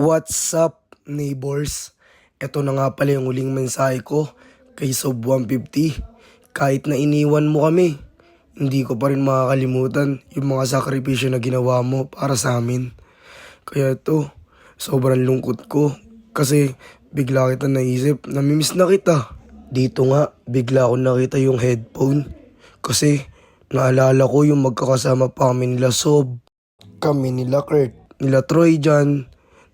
What's up, neighbors? Ito na nga pala yung huling mensahe ko kay Sob 150. Kahit na iniwan mo kami, hindi ko pa rin makakalimutan yung mga sakripisyo na ginawa mo para sa amin. Kaya ito, sobrang lungkot ko kasi bigla kita naisip, namimiss na kita. Dito nga, bigla ko nakita yung headphone kasi naalala ko yung magkakasama pa kami nila Sob. Kami nila Kurt, nila Troy dyan,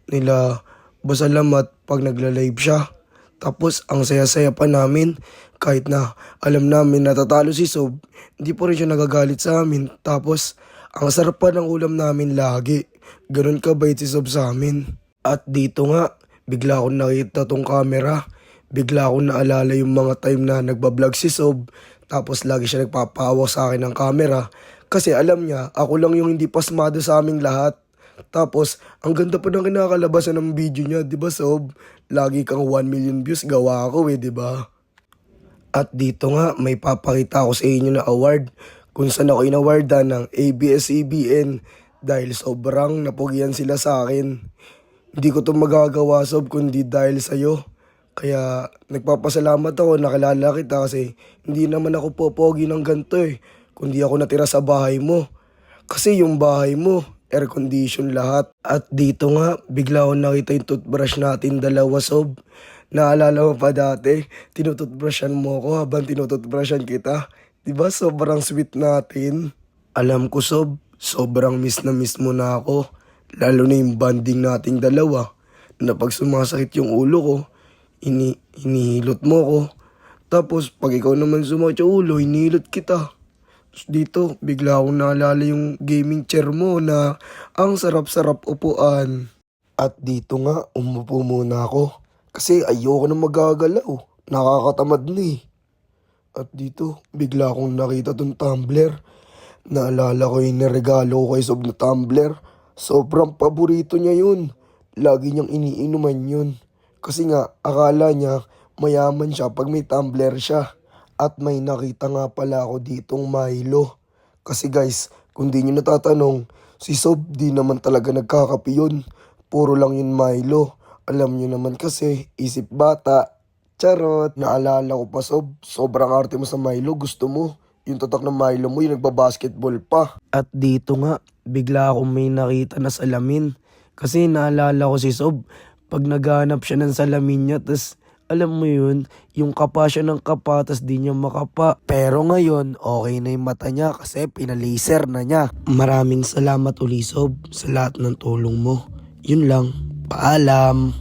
nila Basalamat pag nagla-live siya. Tapos ang saya-saya pa namin kahit na alam namin natatalo si Sob, hindi pa rin siya nagagalit sa amin. Tapos ang sarap pa ng ulam namin lagi. Ganun kabait si Sob sa amin. At dito nga, bigla akong nakita tong camera. Bigla akong naalala yung mga time na nagbablog si Sob. Tapos lagi siya nagpapahawak sa akin ng camera. Kasi alam niya, ako lang yung hindi pasmado sa aming lahat. Tapos, ang ganda pa ng kinakalabasan ng video niya, di ba Sob? Lagi kang 1 million views, gawa ako di ba? At dito nga, may papakita ako sa inyo na award kung saan ako inawardan ng ABS-CBN dahil sobrang napugian sila sa akin. Hindi ko to magagawa Sob kundi dahil sa'yo. Kaya nagpapasalamat ako nakilala kita kasi hindi naman ako popogi ng ganito kundi ako natira sa bahay mo. Kasi yung bahay mo, air condition lahat. At dito nga, bigla ko nakita yung toothbrush natin dalawa Sob. Naalala mo pa dati, tinutoothbrushan mo ako habang tinutoothbrushan kita. Diba sobrang sweet natin? Alam ko Sob, sobrang miss mo na ako. Lalo na yung bonding nating dalawa. Na pag sumasakit yung ulo ko, hinihilot mo ko. Tapos pag ikaw naman sumakit yung ulo, hinihilot kita. Tapos dito, bigla akong naalala yung gaming chair mo na ang sarap-sarap upuan. At dito nga, umupo muna ako. Kasi ayoko na magagalaw. Nakakatamad na At dito, bigla akong nakita tong tumbler. Naalala ko yung niregalo ko kay Sob na tumbler. Sobrang paborito niya yun. Lagi niyang iniinuman yun. Kasi nga, akala niya mayaman siya pag may tumbler siya. At may nakita nga pala ako ditong Milo. Kasi guys, kung di nyo natatanong, si Sob di naman talaga nagkakape yun. Puro lang yun Milo. Alam nyo naman kasi, isip bata. Charot! Naalala ko pa Sob, sobrang arte mo sa Milo. Gusto mo, yung tatak ng Milo mo, yung nagbabasketball pa. At dito nga, bigla akong may nakita na salamin. Kasi naalala ko si Sob, pag naghanap siya ng salamin niya, tas alam mo yun, yung kapa siya ng kapa, tas di niya makapa. Pero ngayon, okay na yung mata niya kasi pinalaser na niya. Maraming salamat uli Sob sa lahat ng tulong mo. Yun lang, paalam.